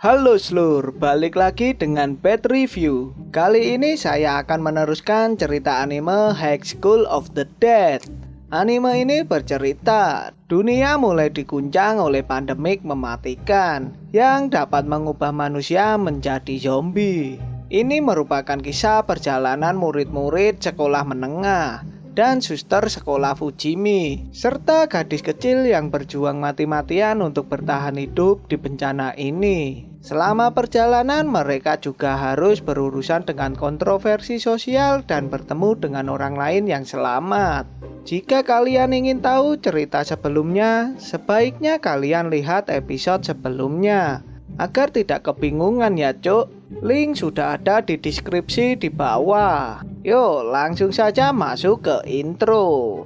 Halo Slur, balik lagi dengan Bad Review. Kali ini saya akan meneruskan cerita anime High School of the Dead. Anime ini bercerita dunia mulai diguncang oleh pandemik mematikan yang dapat mengubah manusia menjadi zombie. Ini merupakan kisah perjalanan murid-murid sekolah menengah dan suster sekolah Fujimi, serta gadis kecil yang berjuang mati-matian untuk bertahan hidup di bencana ini. Selama perjalanan, mereka juga harus berurusan dengan kontroversi sosial dan bertemu dengan orang lain yang selamat. Jika kalian ingin tahu cerita sebelumnya, sebaiknya kalian lihat episode sebelumnya agar tidak kebingungan ya cuk. Link sudah ada di deskripsi di bawah. Yuk langsung saja masuk ke intro.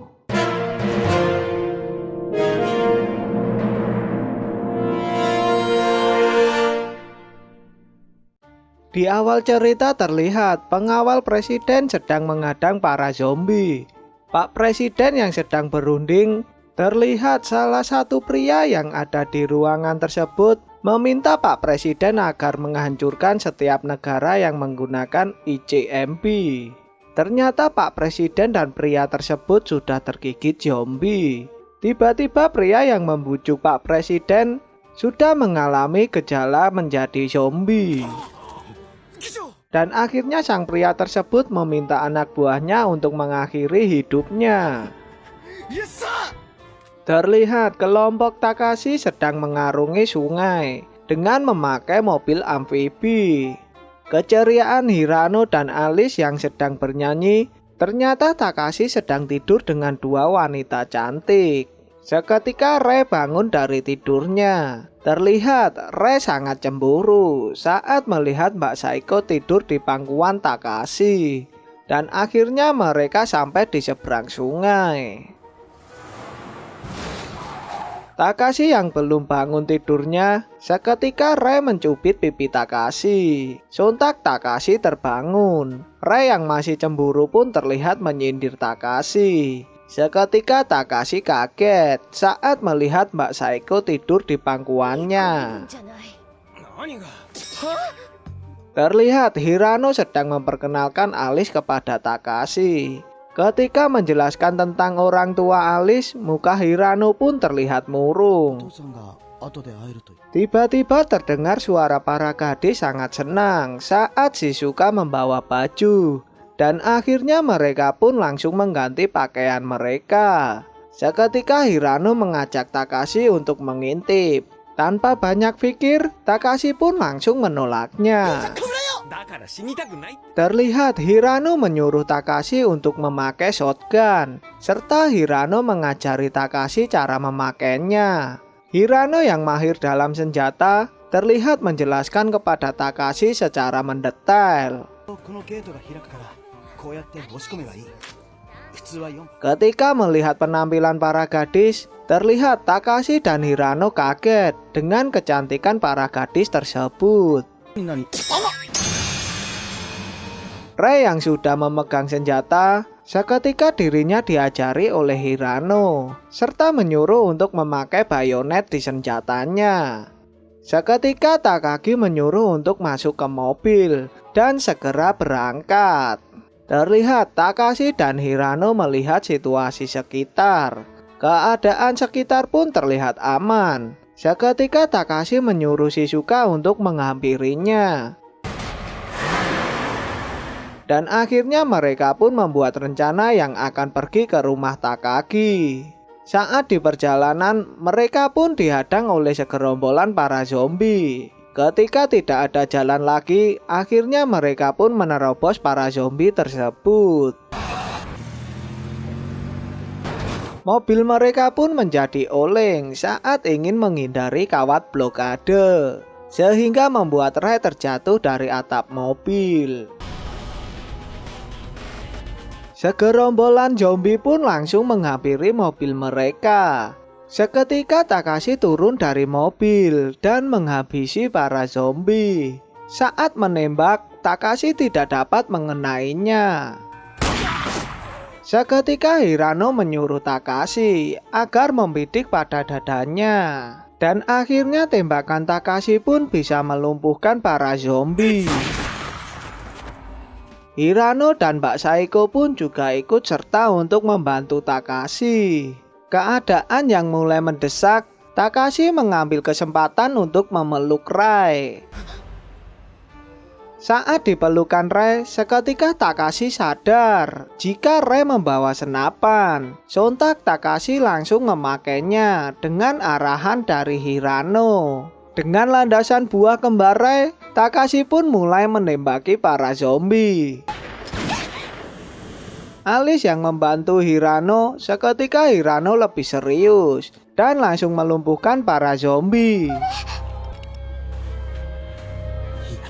Di awal cerita terlihat pengawal presiden sedang menghadang para zombie. Pak Presiden yang sedang berunding, terlihat salah satu pria yang ada di ruangan tersebut meminta Pak Presiden agar menghancurkan setiap negara yang menggunakan ICMP. Ternyata Pak Presiden dan pria tersebut sudah tergigit zombie. Tiba-tiba pria yang membujuk Pak Presiden sudah mengalami gejala menjadi zombie. Dan akhirnya sang pria tersebut meminta anak buahnya untuk mengakhiri hidupnya. Terlihat kelompok Takashi sedang mengarungi sungai dengan memakai mobil amfibi. Keceriaan Hirano dan Alice yang sedang bernyanyi, ternyata Takashi sedang tidur dengan dua wanita cantik. Seketika Rei bangun dari tidurnya. Terlihat Rei sangat cemburu saat melihat Mbak Saiko tidur di pangkuan Takashi. Dan akhirnya mereka sampai di seberang sungai. Takashi yang belum bangun tidurnya, seketika Rei mencubit pipi Takashi. Sontak Takashi terbangun. Rei yang masih cemburu pun terlihat menyindir Takashi. Seketika Takashi kaget saat melihat Mbak Saiko tidur di pangkuannya. Terlihat Hirano sedang memperkenalkan Alice kepada Takashi. Ketika menjelaskan tentang orang tua Alice, muka Hirano pun terlihat murung. Tiba-tiba terdengar suara para gadis sangat senang saat Shizuka membawa baju. Dan akhirnya mereka pun langsung mengganti pakaian mereka. Seketika Hirano mengajak Takashi untuk mengintip. Tanpa banyak pikir, Takashi pun langsung menolaknya. Terlihat Hirano menyuruh Takashi untuk memakai shotgun, serta Hirano mengajari Takashi cara memakainya. Hirano yang mahir dalam senjata terlihat menjelaskan kepada Takashi secara mendetail. Ketika melihat penampilan para gadis, terlihat Takashi dan Hirano kaget dengan kecantikan para gadis tersebut. Rei yang sudah memegang senjata, seketika dirinya diajari oleh Hirano, serta menyuruh untuk memakai bayonet di senjatanya. Seketika Takagi menyuruh untuk masuk ke mobil dan segera berangkat. Terlihat Takashi dan Hirano melihat situasi sekitar. Keadaan sekitar pun terlihat aman. Seketika Takashi menyuruh Shizuka untuk menghampirinya. Dan akhirnya mereka pun membuat rencana yang akan pergi ke rumah Takagi. Saat di perjalanan, mereka pun dihadang oleh segerombolan para zombie. Ketika tidak ada jalan lagi, akhirnya mereka pun menerobos para zombie tersebut. Mobil mereka pun menjadi oleng saat ingin menghindari kawat blokade, sehingga membuat Rei terjatuh dari atap mobil. Segerombolan zombie pun langsung menghampiri mobil mereka. Seketika Takashi turun dari mobil dan menghabisi para zombie. Saat menembak, Takashi tidak dapat mengenainya. Seketika Hirano menyuruh Takashi agar membidik pada dadanya. Dan akhirnya tembakan Takashi pun bisa melumpuhkan para zombie. Hirano dan Mbak Saeko pun juga ikut serta untuk membantu Takashi. Keadaan yang mulai mendesak, Takashi mengambil kesempatan untuk memeluk Rai. Saat dipelukan Rai, seketika Takashi sadar jika Rai membawa senapan. Sontak Takashi langsung memakainya dengan arahan dari Hirano. Dengan landasan buah kembar Rai, Takashi pun mulai menembaki para zombie. Alice yang membantu Hirano, seketika Hirano lebih serius dan langsung melumpuhkan para zombie.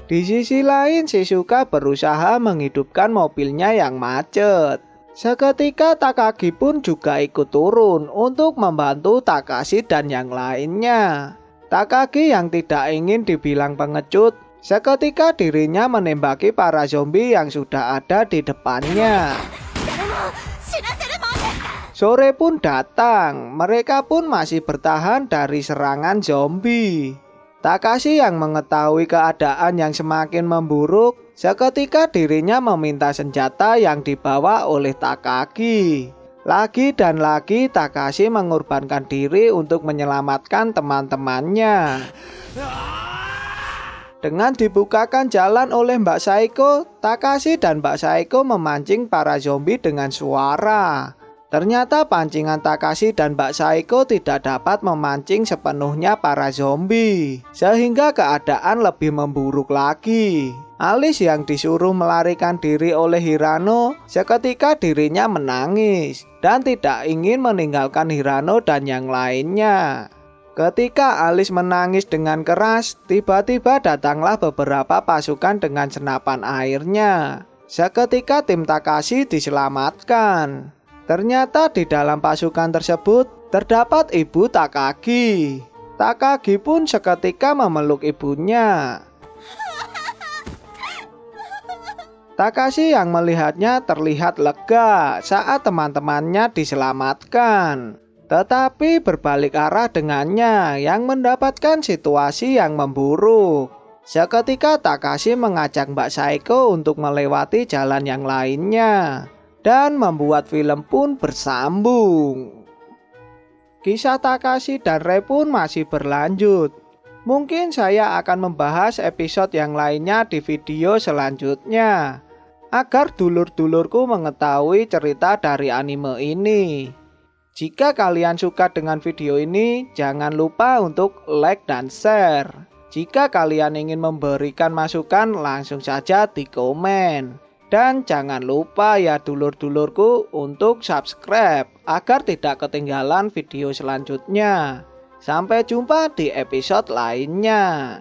Di sisi lain, Shizuka berusaha menghidupkan mobilnya yang macet. Seketika Takagi pun juga ikut turun untuk membantu Takashi dan yang lainnya. Takagi yang tidak ingin dibilang pengecut, seketika dirinya menembaki para zombie yang sudah ada di depannya. Sore pun datang, mereka pun masih bertahan dari serangan zombie. Takashi yang mengetahui keadaan yang semakin memburuk, seketika dirinya meminta senjata yang dibawa oleh Takagi. Lagi dan lagi Takashi mengorbankan diri untuk menyelamatkan teman-temannya. Dengan dibukakan jalan oleh Mbak Saeko, Takashi dan Mbak Saeko memancing para zombie dengan suara. Ternyata pancingan Takashi dan Mbak Saeko tidak dapat memancing sepenuhnya para zombie, sehingga keadaan lebih memburuk lagi. Alice yang disuruh melarikan diri oleh Hirano, seketika dirinya menangis dan tidak ingin meninggalkan Hirano dan yang lainnya. Ketika Alice menangis dengan keras, tiba-tiba datanglah beberapa pasukan dengan senapan airnya. Seketika tim Takashi diselamatkan. Ternyata di dalam pasukan tersebut terdapat ibu Takagi. Takagi pun seketika memeluk ibunya. Takashi yang melihatnya terlihat lega saat teman-temannya diselamatkan. Tetapi berbalik arah dengannya yang mendapatkan situasi yang memburuk. Seketika Takashi mengajak Mbak Saeko untuk melewati jalan yang lainnya. Dan membuat film pun bersambung. Kisah Takashi dan Rai pun masih berlanjut. Mungkin saya akan membahas episode yang lainnya di video selanjutnya, agar dulur-dulurku mengetahui cerita dari anime ini. Jika kalian suka dengan video ini, jangan lupa untuk like dan share. Jika kalian ingin memberikan masukan, langsung saja di komen. Dan jangan lupa ya dulur-dulurku untuk subscribe agar tidak ketinggalan video selanjutnya. Sampai jumpa di episode lainnya.